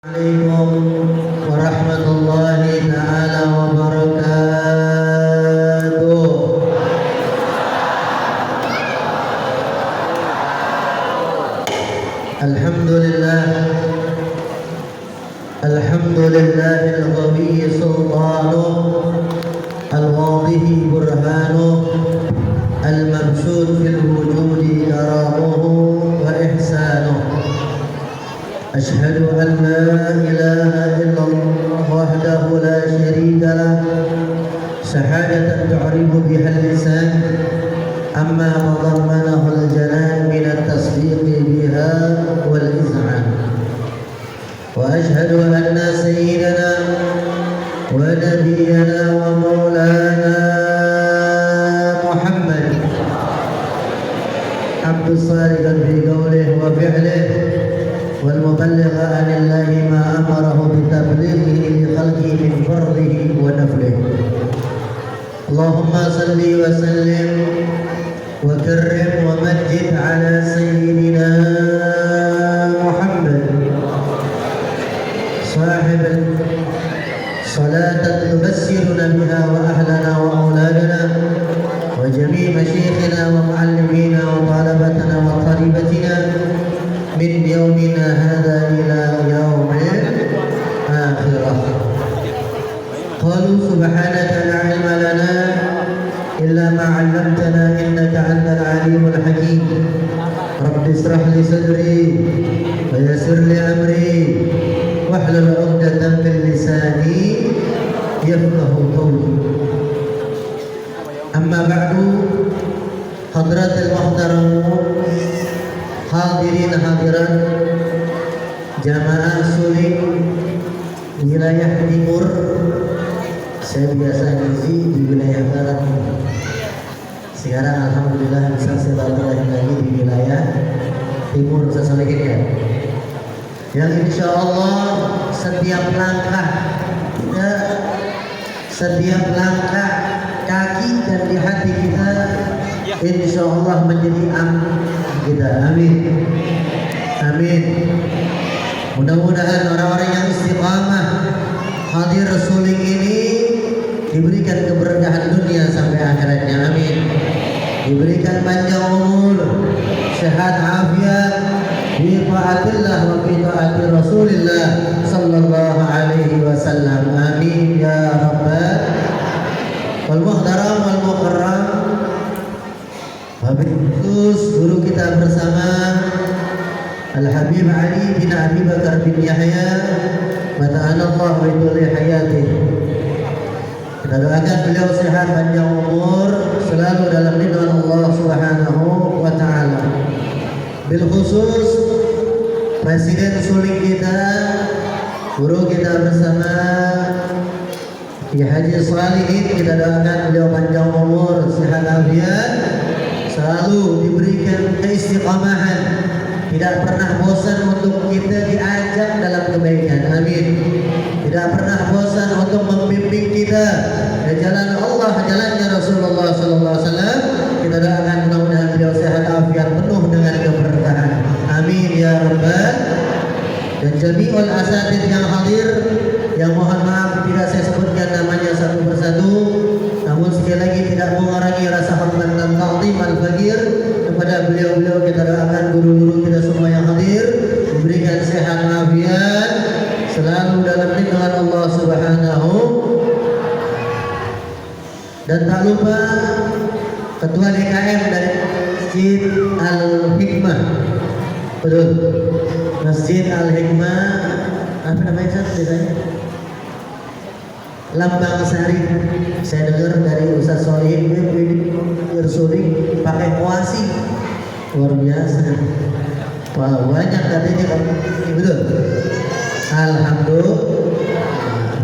Assalamualaikum warahmatullahi taala wabarakatuh. Alhamdulillah, alhamdulillahil ghawiyyi sultanuh, al-wadhihi burhanuh, al-mabsut fil wujudi karamuhu wa ihsanuh. أشهد أن لا إله إلا الله وحده لا شريك له شهادة تعرف بها اللسان أما تضمنه الجنان من التصديق بها والإذعان. وأشهد أن سيدنا ونبينا ومولانا محمد عبد الصادق في قوله وفعله والمبلغ عن الله ما أمره بتبليغه لخلقه من فرضه ونفله. اللهم صل وسلم وكرم ومجد على سيدنا محمد صاحب صلاة تبشرنا بها وأهلنا وأولادنا وجميع مشايخنا ومعلمينا وطلبتنا وطالبتنا من يومنا هذا إلى يوم الآخرة. قالوا سبحانك لا علم لنا إلا ما علمتنا إنك أنت العليم الحكيم. رب اشرح لي صدري ويسر لي أمري واحلل عقدة من لساني يفقه قولي. أما بعد حضرات المحترمون hadirin hadirat jamaah suling wilayah timur, saya biasa ngisi di wilayah barat. Sekarang alhamdulillah bisa silaturahmi lagi di wilayah timur sesuliknya, yang insya Allah setiap langkah kaki dan di hati kita insya Allah menjadi kita. Amin, amin. Mudah-mudahan orang-orang yang istiqamah hadir suling ini diberikan keberkahan dunia sampai akhiratnya. Amin. Diberikan panjang umur, sehat afiat, fi taatillah wa fi taati Rasulillah sallallahu alaihi wasallam. Amin ya rabbal wal muhtaram wal mukarram. Khusus guru kita bersama Al-Habib Ali bin Abi Bakar bin Yahya, mata'ala Allah wa iduli hayatih. Kita doakan beliau sehat panjang umur, selalu dalam lindungan Allah subhanahu wa ta'ala. Bil khusus Presiden suling kita, guru kita bersama Ki Haji Salihin, kita doakan beliau panjang umur, sehat afiat, selalu diberikan keistiqamahan, tidak pernah bosan untuk kita diajak dalam kebaikan. Amin. Tidak pernah bosan untuk membimbing kita ke jalan Allah, jalannya Rasulullah sallallahu alaihi wasallam. Kita doakan mudah-mudahan beliau sehat afiat penuh dengan keberkahan. Amin ya rabbal. Dan jami'ul asatidz yang hadir, yang mohon maaf tidak saya sebutkan namanya satu persatu, namun sekali lagi tidak mengurangi rasa hormat dan ta'zim al-faqir kepada beliau-beliau. Kita doakan guru-guru kita semua yang hadir diberikan sehat afiat, selalu dalam lindungan Allah subhanahu. Dan tak lupa Ketua DKM dari Masjid Al-Hikmah, betul, Masjid Al-Hikmah, apa namanya desanya? Lambang Sari. Saya dengar dari Ustaz Solihin Suling pakai koasi, luar biasa. Wah, banyak katanya kan, betul. Alhamdulillah.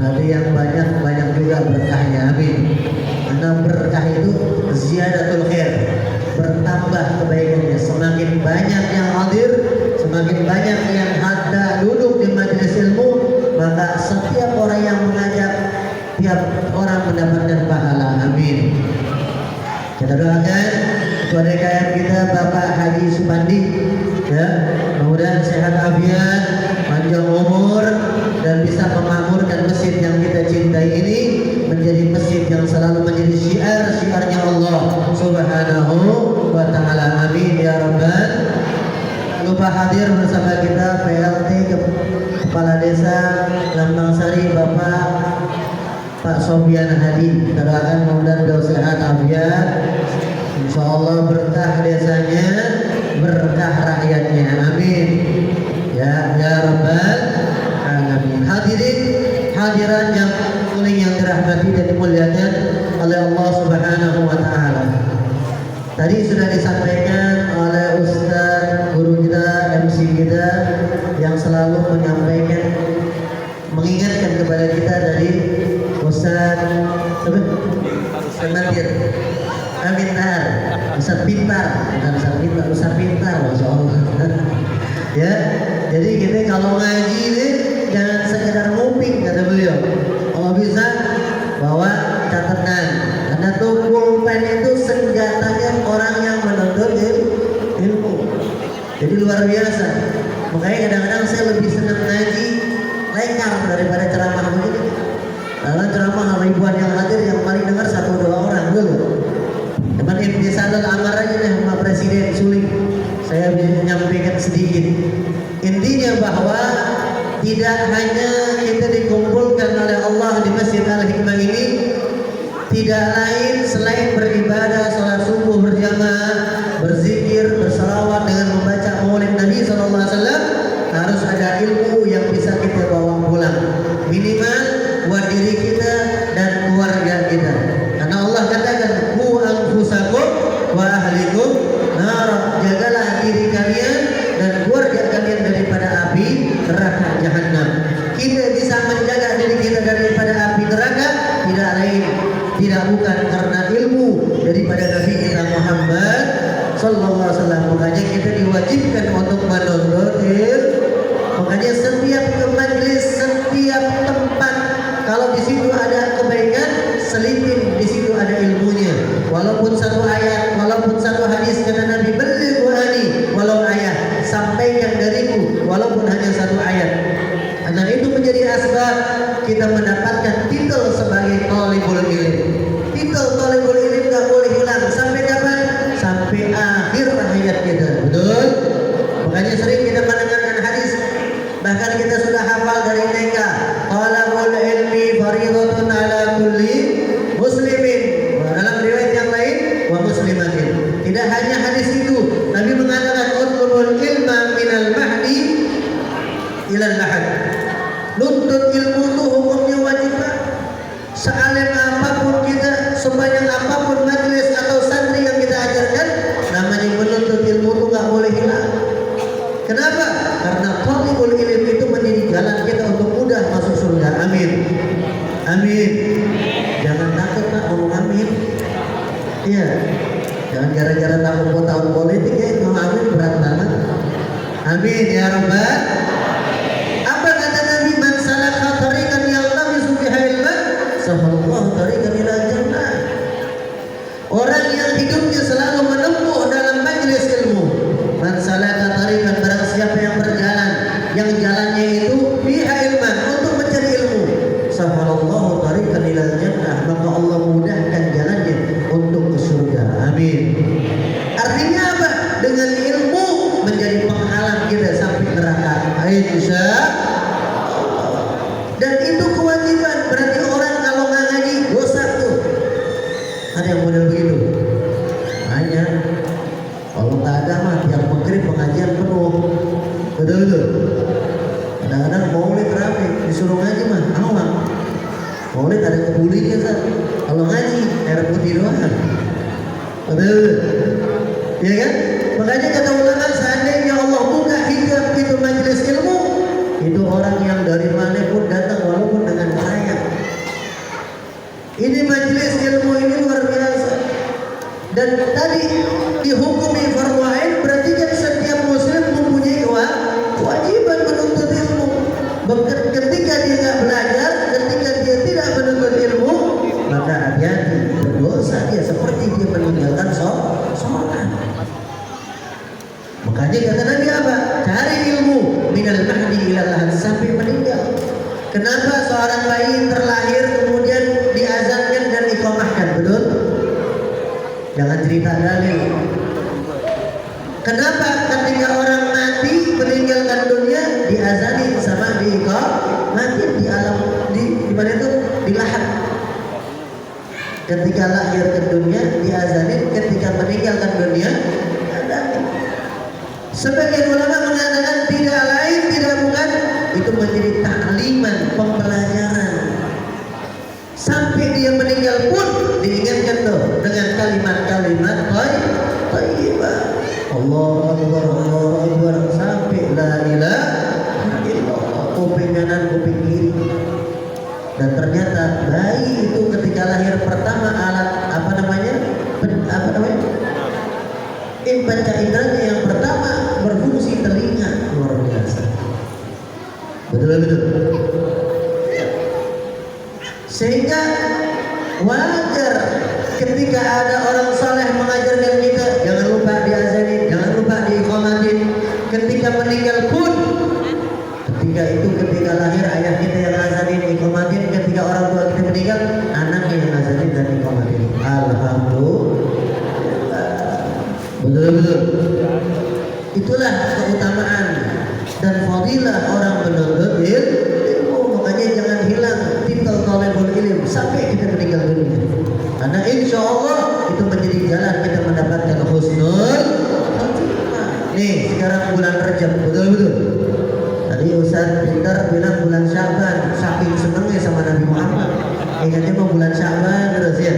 Nanti yang banyak juga berkahnya. Amin. Karena berkah itu ziyadatul khair, bertambah kebaikannya. Semakin banyak yang hadir, semakin banyak yang ada duduk di majelis ilmu, maka setiap orang yang mengajak, tiap orang mendapatkan pahala. Amin. Kita doakan Ketua DKM kita Bapak Haji Supandi, ya, mudah-mudahan sehat afiat, panjang umur, menjadi syiar-syiarnya Allah Subhanahu wa taala. Amin ya rabbal. Lupa hadir bersama kita PLT Kepala Desa Lambang Sari Bapak Pak Sofian Hadi. Kita doakan mudah-mudahan beliau sehat afiat. Insyaallah berkah desanya, berkah rakyatnya. Amin. Ya rabbal alamin. Hadirin hadirat yang mulia yang dirahmati dan dimuliakan oleh Allah Subhanahu wa taala. Tadi sudah disampaikan oleh Ustaz guru kita, MC kita yang selalu menyampaikan, mengingatkan kepada kita dari Ustaz Nadir Amintar, Ustaz Pintar, bukan Ustaz Pintar, Masya Allah. Ya, jadi kita kalau ngaji ini jangan sekedar nguping, kata beliau. Kalau bisa bawa catatan, karena tuh pulpen itu senjatanya orang yang menuntut ilmu. Jadi luar biasa. Makanya kadang-kadang saya lebih senang ngaji lengkar daripada ceramah begini. Karena ceramah ribuan yang hadir, yang paling dengar 1-2 orang dulu. Teman Imtisalul Amar aja deh sama Presiden Suling. Saya bisa menyampaikan sedikit. Intinya bahwa tidak hanya kita dikumpulkan oleh Allah di Masjid Al-Hikmah ini, tidak lain selain beribadah, sholat subuh berjamaah, berzikir, bersalawat dengan membaca maulid Nabi SAW, harus ada ilmu yang bisa kita bawa pulang. Minimal buat diri kita dan keluarga kita. Karena Allah katakan, "Qu anfusakum wa ahlikum nar." Jagalah diri kalian dan keluarga kalian daripada api neraka jahanam. Kita bisa menjaga diri kita daripada api neraka tidak lain, tidak bukan karena ilmu daripada Nabi kita Muhammad sallallahu alaihi wasallam. Makanya kita diwajibkan untuk menuntut ilmu. Makanya setiap majelis, setiap tempat, kalau di situ ada kebaikan, selipin di situ ada ilmunya. Walaupun satu ayat, walaupun satu hadis, kata Nabi, "Balligh ani walau ayat." Sampaikan dariku walaupun hanya satu ayat. Karena itu menjadi asbab kita mendapatkan titel sebagai thalibul ilm. Titel thalibul ilm gak boleh hilang. Sampai kapan? Sampai akhir hayat kita. Betul? Makanya sering kita mendengarkan hadis. Bahkan kita sudah hafal dari mereka. Talabul ilmi fardhatun ala kulli muslimin. Dalam riwayat yang lain, wa muslimatin. Tidak hanya hadis itu, Nabi mengatakan utlubul ilma minal mahdi ilal lahad. Nuntut ilmu itu hukumnya wajib. Sealim apapun kita, sebanyak apapun majelis atau santri yang kita ajarkan, namanya menuntut ilmu itu nggak boleh hilang. Kenapa? Karena thalibul ilm itu menjadi jalan kita untuk mudah masuk surga. Amin. Amin. Jangan takut Pak ngomong amin. Iya. Jangan gara-gara takut tahun politik ya ngomong amin berat banget. Amin ya rabbal. Apa kata Nabi? Man salaka tariqan yaltamisu fiha ilman sahallallahu tariqan ila jannah. Orang yang hidupnya selalu menempuh dalam majelis ilmu. Man salaka tariqan, barang siapa yang berjalan, yang jalannya itu fiha ilman, untuk mencari ilmu, sahallallahu tariqan ila jannah, maka Allah mudahkan jalannya untuk ke surga. Amin. Artinya apa? Dengan ilmu menjadi penghalang kita sampai neraka. Insya. Dan itu kewajiban. Berarti orang kalau nggak ngaji dosa tuh. Ada yang model begitu? Banyak. Kalau nggak ada mah tiap maghrib pengajian penuh. Betul. Kadang-kadang maulid rame, disuruh ngaji mah awam. Maulid ada kebulinya kan. Kalau ngaji air putih doang. Betul. Ya kan? Makanya kata ulama, seandainya Allah buka hijab itu majelis ilmu, itu orang yang dari mana pun datang walaupun dengan sayang. Ini majelis ilmu ini luar biasa. Dan tadi dihukumi fardhu ain, berarti kan setiap muslim mempunyai kewajiban menuntut ilmu. Ketika dia nggak belajar, ketika dia tidak menuntut ilmu, maka hati-hati, berdosa dia seperti dia meninggalkan sholat. Makanya kata Nabi apa? Cari ilmu minal mahdi ilal lahad, sampai meninggal. Kenapa seorang bayi terlahir kemudian diazankan dan iqamahkan? Betul? cerita dalil. Kenapa ketika orang mati meninggalkan dunia diazani sama mati di alam di mana itu di lahat. Ketika lahir ke dunia diazani, ketika meninggalkan dunia diazani. Sebagian ulama mengatakan tidak lain tidak bukan itu menjadi takliman, pembelajaran. Sampai dia meninggal pun diingatkan tuh dengan kalimat-kalimat thayyibah. Allahu Akbar sampai la ilaha illallah, kuping kanan kuping kiri. Dan ternyata bayi itu ketika lahir pertama alat apa namanya panca inderanya yang pertama berfungsi telinga, luar biasa. Betul. Sehingga wajar ketika ada orang saleh mengajarkan kita jangan lupa diazanin, jangan lupa diiqamatin. Ketika meninggal pun, ketika lahir ayah kita yang azanin iqamatin, ketika orang tua kita meninggal anaknya yang azanin dan iqamatin. Alhamdulillah. Betul. Itulah keutamaan dan fadilah orang menuntut ilmu. Makanya jangan hilang titel talibul ilm sampai kita meninggal dunia. Karena insya Allah itu menjadi jalan kita mendapatkan husnul khatimah. Nih sekarang bulan Rajab, betul. Tadi Ustaz Peter bilang bulan Syaban, saking senengnya sama Nabi Muhammad. Ingatnya mau bulan Syaban terus ya.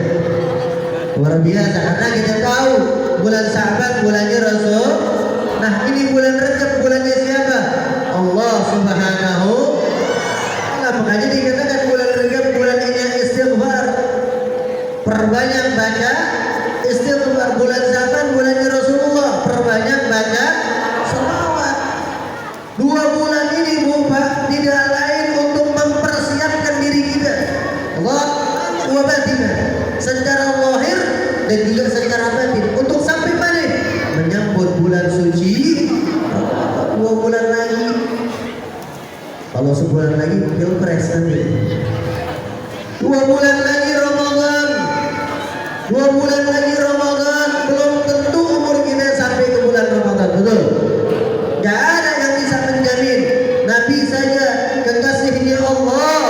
Luar biasa karena kita tahu bulan Syaban bulannya Rasul. Nah ini bulan Rajab bulannya siapa? Allah Subhanahu wa ta'ala. Makanya dikatakan bulan Rajab bulan ini istighfar. Perbanyak baca istighfar. Bulan Syaban bulannya Rasulullah. Perbanyak baca selawat. 2 bulan ini Bapak tidak lain untuk mempersiapkan diri kita. Allah wa batinah. Secara lahir dan juga secara batin untuk sampai mana? Menyambut bulan suci 2 bulan lagi. Kalau sebulan lagi pilpres nanti. 2 bulan lagi Ramadan. 2 bulan lagi Ramadan. Belum tentu umur kita sampai ke bulan Ramadan, betul? Gak ada yang bisa menjamin. Nabi saja kekasihnya Allah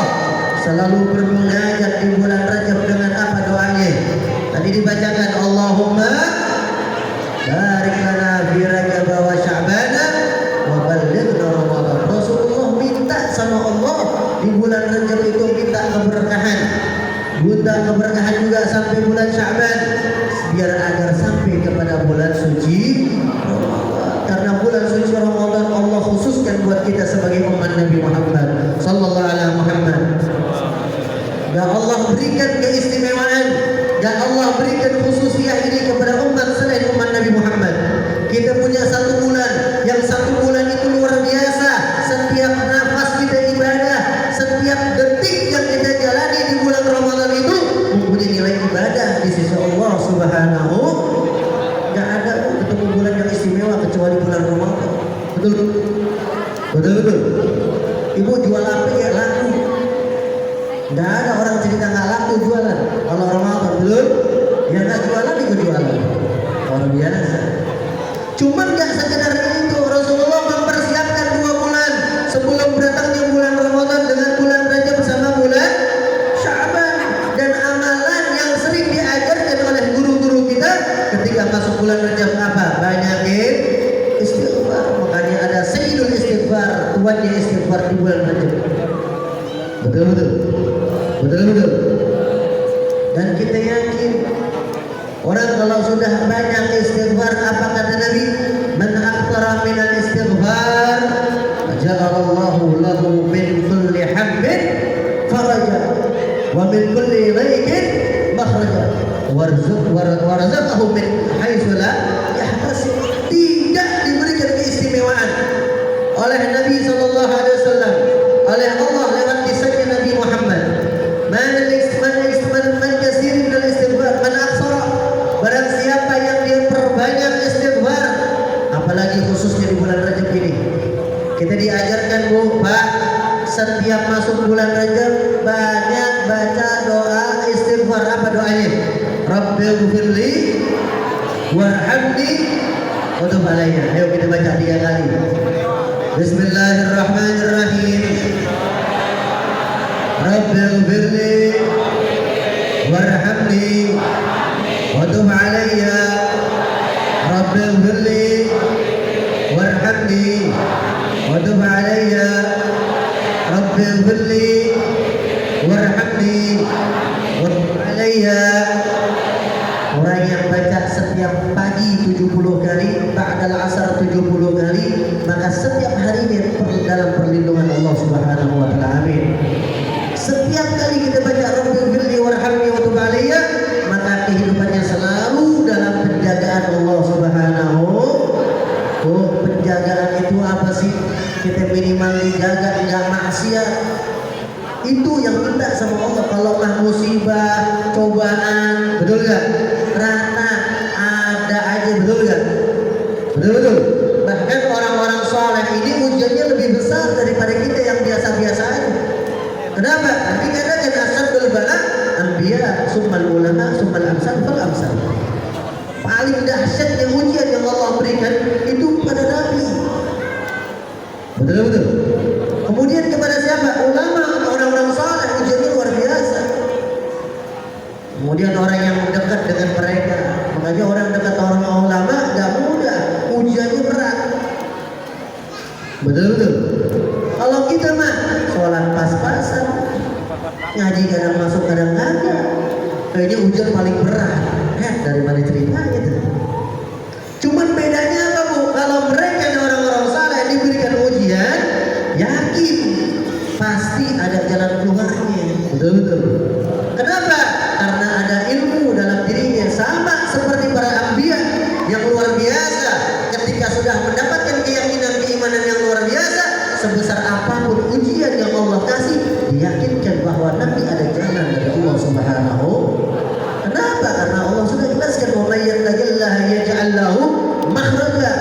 selalu bermunajat di bulan Rajab dengan apa doanya? Tadi dibacakan Allahumma barik lana fi Rajab wa Sya'ban wa ballighna Ramadan. Rasulullah minta sama Allah di bulan Rajab itu minta keberkahan. Minta keberkahan juga sampai bulan Sya'ban biar agar sampai kepada bulan suci Ramadan. Karena bulan suci Ramadan Allah khususkan buat kita sebagai umat Nabi Muhammad sallallahu alaihi Muhammad. Dan Allah berikan keistimewaan, dan Allah berikan khususiyah ini kepada umat selain umat Nabi Muhammad. Kita punya 1 bulan, yang 1 bulan itu luar biasa. Setiap nafas kita ibadah, setiap detik yang kita jalani di bulan Ramadan itu mempunyai nilai ibadah di sisi Allah Subhanahu. Gak ada ketemu bulan yang istimewa kecuali bulan Ramadan. Betul. Ibu jual apa ya laku. Gak ada orang cerita gak laku jualan. Kalau Ramadan belum, yang gak jualan itu jualan. Orang biasa. Cuman gak sekedar itu, Rasulullah mempersiapkan 2 bulan sebelum datangnya bulan Ramadan dengan bulan Rajab sama bulan Sya'ban. Dan amalan yang sering diajarkan oleh guru-guru kita ketika masuk bulan Rajab apa? Banyakin istighfar. Makanya ada Sayyidul Istighfar, tuannya istighfar di bulan Rajab. Betul. Dan kita yakin orang kalau sudah banyak istighfar, apa kata Nabi? Man aktsara minal istighfar ja'alallahu lahu min kulli hammin faraja wa min kulli dhaiqin makhraja warzaqahu min haitsu la yahtasib. Tidak diberikan keistimewaan oleh Nabi sallallahu alaihi wasallam, oleh Allah lewat lisannya Nabi Muhammad. Man kasirin minal istighfar man aktsara. Barang siapa yang dia perbanyak istighfar, apalagi khususnya di bulan Rajab ini. Kita diajarkan Bu, Pak, setiap masuk bulan Rajab banyak baca doa istighfar. Apa doanya? Rabbighfirli warhamni wa tub alayya. Ayo kita baca 3 kali. Bismillahirrahmanirrahim. Rabbighfirli warhamni wa tub alayya. Rabbighfirli warhamni wa tub alayya. Rabbighfirli warhamni wa tub alayya. Orang yang baca setiap pagi 70 kali, ba'dal asar 70 kali, maka setiap harinya dalam perlindungan Allah Subhanahu wa taala. Amin. Setiap kali kita baca Rabbighfirli warhamni wa tub alayya, maka kehidupannya selalu dalam penjagaan Allah Subhanahu. Oh, penjagaan itu apa sih? Kita minimal dijaga enggak maksiat. Itu yang minta sama Allah. Kalau mah musibah, cobaan, betul gak? Rata ada aja, betul gak? Betul. Bahkan orang-orang soleh ini ujiannya lebih besar daripada kita yang biasa-biasa aja. Kenapa? Nanti katakan asadul bala anbiya, summal ulama, summal amsal fal amsal. Paling dahsyatnya ujian yang Allah berikan itu pada Nabi. Betul. Kemudian kepada siapa? Ulama, orang-orang saleh, ujiannya luar biasa. Kemudian orang yang dekat dengan mereka, makanya orang dekat orang ulama gak mudah, ujiannya berat. Betul. Kalau kita mah sholat pas-pasan, ngaji kadang masuk kadang kagak, kayaknya ujian paling berat. Dari mana ceritanya tuh? Cuman bedanya apa bu? Kalau mereka dan orang-orang saleh diberikan ujian, yakin pasti ada jalan keluarnya. Betul. Kenapa? Karena ada ilmu dalam dirinya, sama seperti para anbiya yang luar biasa. Ketika sudah mendapatkan keyakinan keimanan yang luar biasa, sebesar apapun ujian yang Allah kasih, diyakinkan bahwa nanti ada jalan dari Allah Subhanahu. Kenapa? Karena Allah sudah jelaskan, wa may yattaqillaha yaj'al lahu makhraja.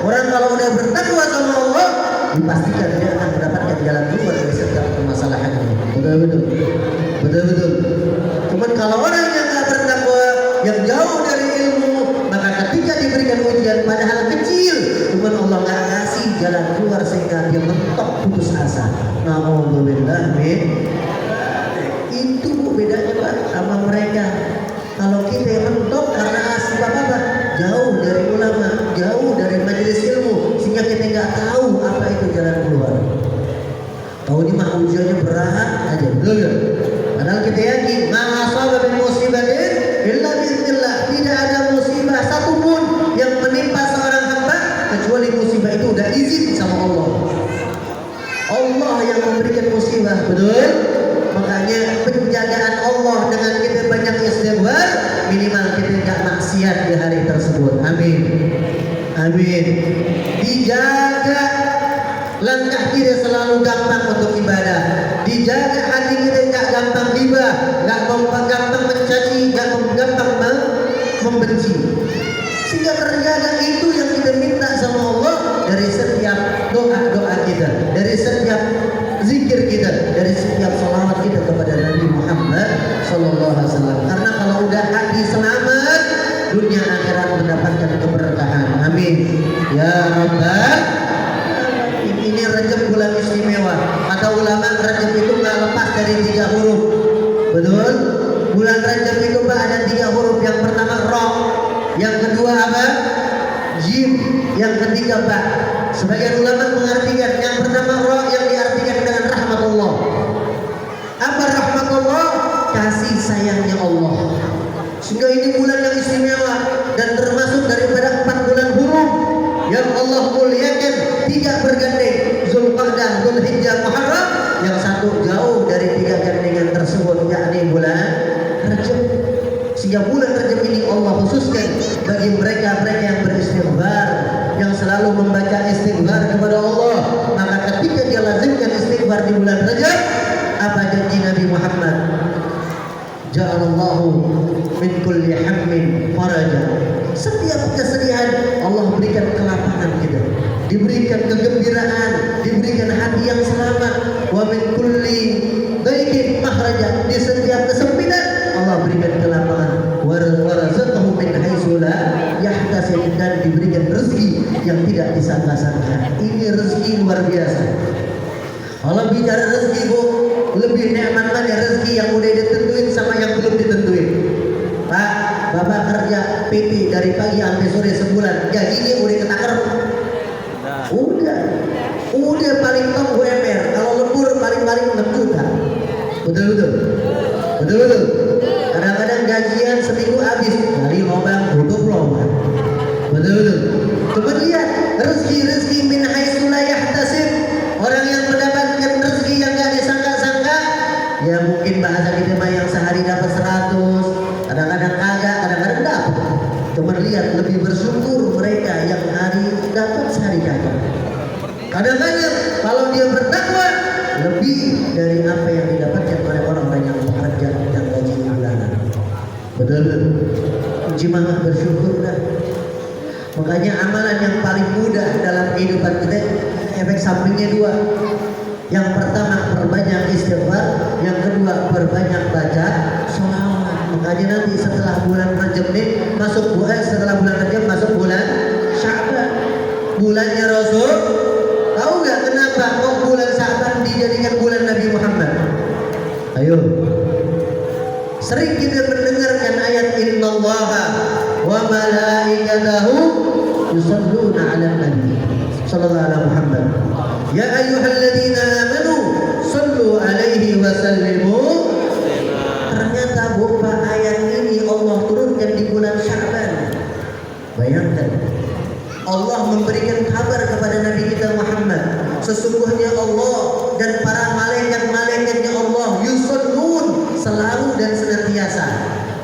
Orang kalau udah bertakwa sama Allah, dipastikan dia akan mendapatkan jalan keluar dari setiap permasalahannya. Betul. Cuman kalau orang yang tak bertakwa, yang jauh dari ilmu, maka ketika diberikan ujian padahal kecil, cuman Allah nggak kasih jalan keluar sehingga dia mentok putus asa. Na'udzubillah min. Itu bedanya Pak sama mereka. Kalau kita yang mentok karena sebab apa? Jauh dari ulama, jauh dari majelis ilmu, sehingga kita nggak tahu apa itu jalan keluar. Tahu ini mah ujiannya berat aja, betul ya? Padahal kita yakin, ma asaba min musibatin illa bi'idznillah. Tidak ada musibah satupun yang menimpa seorang hamba kecuali musibah itu udah izin sama Allah. Allah yang memberikan musibah, betul? Makanya penjagaan Allah dengan kita banyak istighfar, minimal kita tidak maksiat di hari tersebut. Amin. Dijaga langkah kita selalu gampang untuk ibadah. Dijaga hati kita tidak gampang ghibah, tidak gampang mencaci, tidak gampang membenci. Sehingga terjaga itu yang kita minta sama Allah dari setiap doa kita, dari setiap zikir kita, dari setiap salawat kita kepada Nabi Muhammad sallallahu alaihi wasallam. Karena kalau udah hati selamat, dunia akhirat mendapatkan keberkahan. Amin. Ya Rabbal. Ini Rajab bulan istimewa. Kata ulama, Rajab itu nggak lepas dari 3 huruf. Betul? Bulan Rajab itu Pak ada 3 huruf. Yang pertama Ra, yang kedua apa? Jim, yang ketiga Ba. Sebagian ulama mengartikan yang pertama Ra yang diartikan dengan rahmatullah. Apa rahmatullah? Kasih sayangnya Allah. Sehingga ini bulan yang istimewa dan termasuk daripada 4 bulan huruf yang Allah muliakan, 3 bergandeng, Zulqa'dah, Dzulhijjah, Muharram, yang 1 jauh dari 3 gandengan tersebut, yakni bulan Rajab. Sehingga bulan Rajab ini Allah khususkan bagi mereka-mereka yang beristighfar, yang selalu membaca istighfar kepada Allah. Maka ketika dia lazimkan istighfar di bulan Rajab, apa janji Nabi Muhammad? Ja'alallahu min kulli hammin faraja. Setiap kesedihan Allah berikan kelapangan kita, diberikan kegembiraan, diberikan hati yang selamat. Wa min kulli dhaiqin mahraja. Di setiap kesempitan Allah berikan kelapangan. luar biasa. Kalau bicara rezeki Bu, lebih nikmat mana rezeki yang udah ditentuin sama yang belum ditentuin. Pak, Bapak kerja PT dari pagi sampai sore sebulan, gajinya udah ketakar. Udah paling top UMR. Kalau lembur paling 6 juta. Betul. Kadang-kadang gajian seminggu habis dari lobang tutup lobang. Betul. Coba lihat rezeki min haitsu la yahtasib. Orang yang mendapatkan rezeki yang gak disangka-sangka, ya mungkin bahasa kita mah yang sehari dapat 100, kadang-kadang kagak, kadang-kadang dapat. Cuma lihat lebih bersyukur mereka yang hari dapat sehari kagak. Kadang-kadang kalau dia bertakwa lebih dari apa yang didapatkan oleh orang-orang yang bekerja dan gaji bulanan. Betul. Jemaah bersyukur dah. Makanya amalan yang paling mudah dalam kehidupan kita efek sampingnya 2. Yang pertama perbanyak istighfar, yang kedua perbanyak baca sholawat. Makanya nanti setelah bulan Rajab ini setelah bulan Rajab masuk bulan Sya'ban. Bulannya Rasul. Tahu nggak kenapa kok bulan Sya'ban dijadikan bulan Nabi Muhammad? Ayo. Sering kita mendengarkan ayat innallaha wa malaikatahu yusalluna 'alan nabi sallallahu alaihi Muhammad. Ya ayyuhalladzina amanu sallu 'alaihi wa sallimu. Ternyata beberapa ayat ini Allah turunkan di bulan Sya'ban. Bayangkan, Allah memberikan kabar kepada Nabi kita Muhammad, sesungguhnya Allah dan para malaikat-malaikatnya Allah yusallun, selalu dan senantiasa.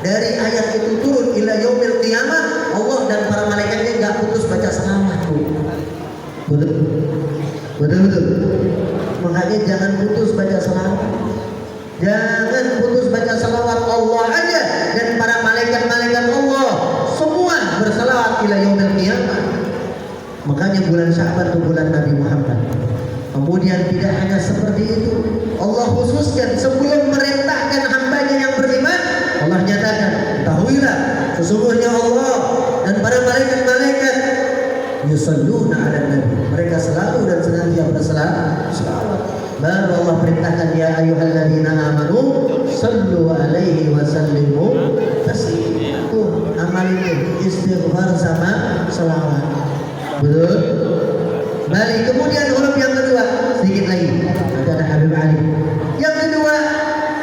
Dari ayat itu turun ila yaumil qiyamah, Allah dan para malaikatnya enggak putus baca selawat. Betul. Makanya jangan putus baca selawat. Jangan putus baca selawat. Allah aja dan para malaikat-malaikat Allah semua berselawat ila yaumil qiyamah. Makanya bulan Sya'ban itu bulan Nabi Muhammad. Kemudian tidak hanya seperti itu, Allah khususkan sebelum merintahkan hambanya yang beriman, Allah nyatakan, ketahuilah sesungguhnya Allah dan para malaikat-malaikat yusalluna 'alan nabi. Mereka selalu dan senantiasa berselawat. Baru Allah perintahkan ya ayyuhalladzina amanu sallu 'alaihi wa sallimu taslima. Tuh amal ini istighfar sama selawat. Betul. Balik. Kemudian huruf yang kedua, sedikit lagi. Ada Habib Ali. Yang kedua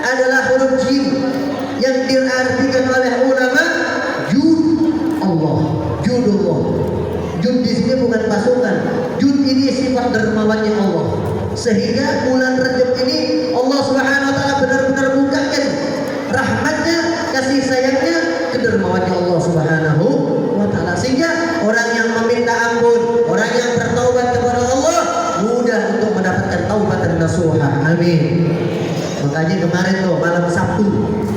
adalah huruf jim yang diartikan oleh ulama jud Allah, judullah. Jud di sini bukan pasukan. Jud ini sifat dermawannya Allah. Sehingga bulan Rajab ini Allah Subhanahu wa taala benar-benar bukakan rahmatnya, kasih sayangnya, kedermawannya Allah Subhanahu wa taala. Sehingga orang yang meminta ampun, orang yang bertaubat kepada Allah mudah untuk mendapatkan taubatan nasuha. Amin. Makanya kemarin tuh malam Sabtu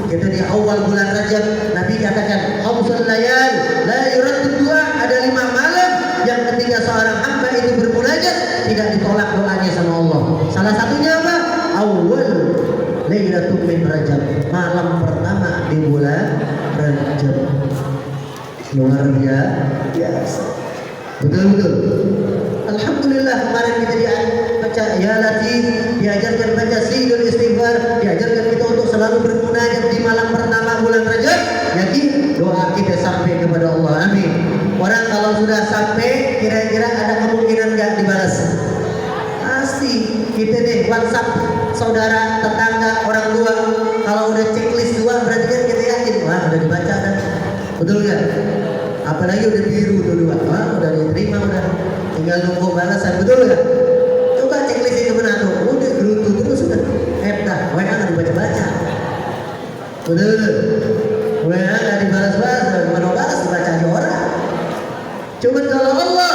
kita di awal bulan Rajab Nabi katakan khamsul layal la yuraddu du'a, ada 5 malam yang ketika seorang hamba itu bermunajat tidak ditolak doanya sama Allah. Salah satunya apa? Awal Lailatul min Rajab, malam pertama di bulan Rajab. Luar biasa. Betul. Alhamdulillah kemarin kita baca ya Latif, diajarkan baca Sayyidul Istighfar, diajarkan kita untuk selalu bermunajat di malam pertama bulan Rajab. Yakin doa kita sampai kepada Allah. Amin. Orang kalau sudah sampai kira-kira ada kemungkinan enggak dibalas? Pasti. Kita deh WhatsApp saudara, tetangga, orang tua, kalau udah checklist 2 berarti kan kita yakin wah udah dibaca kan. Betul enggak? Apalagi udah biru tuh 2, wah udah diterima, udah tinggal nunggu balasan. Betul enggak? Coba checklist itu benar tuh, udah gerutu terus udah dah, WA nggak dibaca-baca. Betul. WA nggak dibalas-balas, mana balas dibaca aja orang. Cuman kalau Allah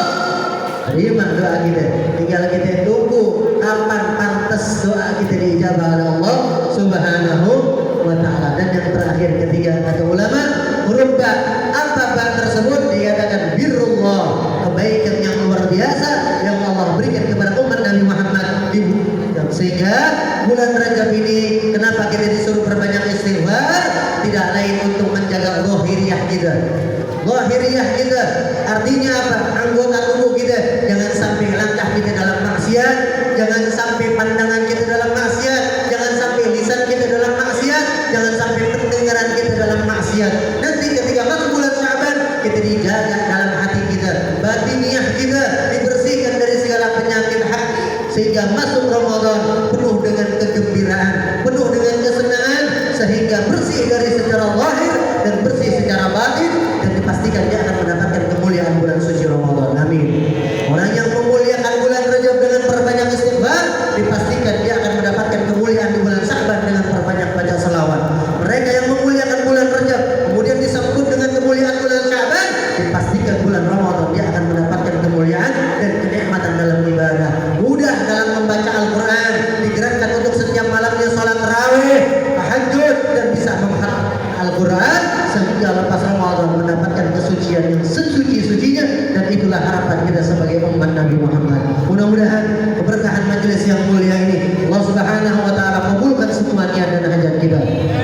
terima doa kita, tinggal kita tunggu kapan pantas doa kita diijabah oleh Allah Subhanahu wa taala. Dan yang terakhir ketiga kata ulama, huruf ba, apa ba tersebut dikatakan birrullah, kebaikan yang luar biasa yang Allah berikan kepada umat Nabi Muhammad. Sehingga bulan Rajab ini kenapa kita disuruh berbanyak istighfar? Tidak lain untuk menjaga zahiriyah kita. Zahiriyah kita artinya apa? Anggota tubuh kita jangan sampai langkah kita dalam maksiat, jangan sampai pandangan kita dalam maksiat, jangan sampai lisan kita dalam maksiat, jangan sampai pendengaran kita dalam maksiat. Nanti ketika masuk bulan Sya'ban, kita dijaga dalam hati kita, batiniah kita dibersihkan dari segala penyakit hati, sehingga masuk Ramadan penuh dengan kegembiraan, penuh dengan kesenangan, sehingga bersih dari secara lahir dan bersih secara batin, dan dipastikan dia akan mendapatkan kemuliaan bulan suci Ramadan. Amin. Orang yang memuliakan bulan Rajab dengan perbanyak istighfar, dipastikan dia akan mendapatkan kemuliaan di bulan Sya'ban dengan perbanyak baca salawat. Mereka yang memuliakan bulan Rajab kemudian disambut dengan kemuliaan bulan Sya'ban, dipastikan bulan Ramadan dia akan mendapatkan kemuliaan dan kenikmatan dalam ibadah. Mudah dalam membaca Al-Quran, digerakkan untuk setiap malamnya salat tarawih, tahajud, dan bisa menghafal Al-Quran sehingga lepas Ramadan mendapatkan kesucian yang sesuci-sucinya, dan itulah harapan kita sebagai umat Nabi Muhammad. Mudah-mudahan keberkahan majelis yang mulia ini Allah Subhanahu wa taala kabulkan semua niat dan hajat kita.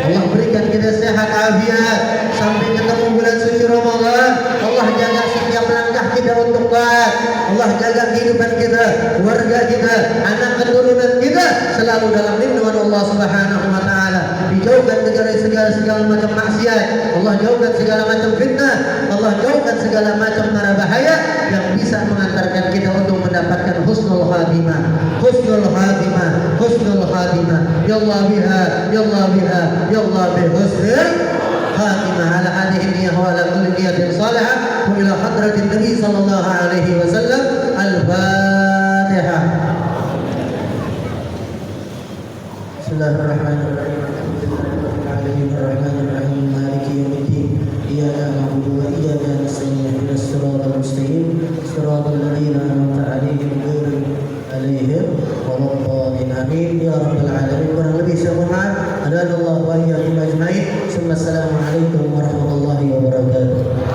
Allah berikan kita sehat afiat sampai ketemu bulan suci Ramadan. Allah jaga setiap langkah kita untuk taat. Allah jaga kehidupan kita, keluarga kita, anak keturunan kita selalu dalam lindungan Allah Subhanahu wa taala. Dijauhkan dari segala macam maksiat, Allah jauhkan segala macam fitnah, Allah jauhkan segala macam mara bahaya yang bisa mengantarkan kita untuk mendapatkan husnul khatimah, husnul khatimah, husnul khatimah. Ya Allah biha, ya Allah biha, ya Allah bi husnul khatimah. Ala hadhihi niyyah wa ala kulli niyatin salihah wa ila hadratin Nabi sallallahu alaihi wasallam. Al-Fatihah. Bismillahirrahmanirrahim. Bismillahirrahmanirrahim. Maliki yaumiddin. Iyyaka na'budu wa iyyaka nasta'in. Ihdinas siratal mustaqim. Siratal ladzina an'amta 'alaihim ghairil alaihim waladdallin. Amin ya rabbal alamin. Kurang lebih saya mohon maaf. Adallahu wa iyyakum ajmain. Assalamualaikum warahmatullahi wabarakatuh.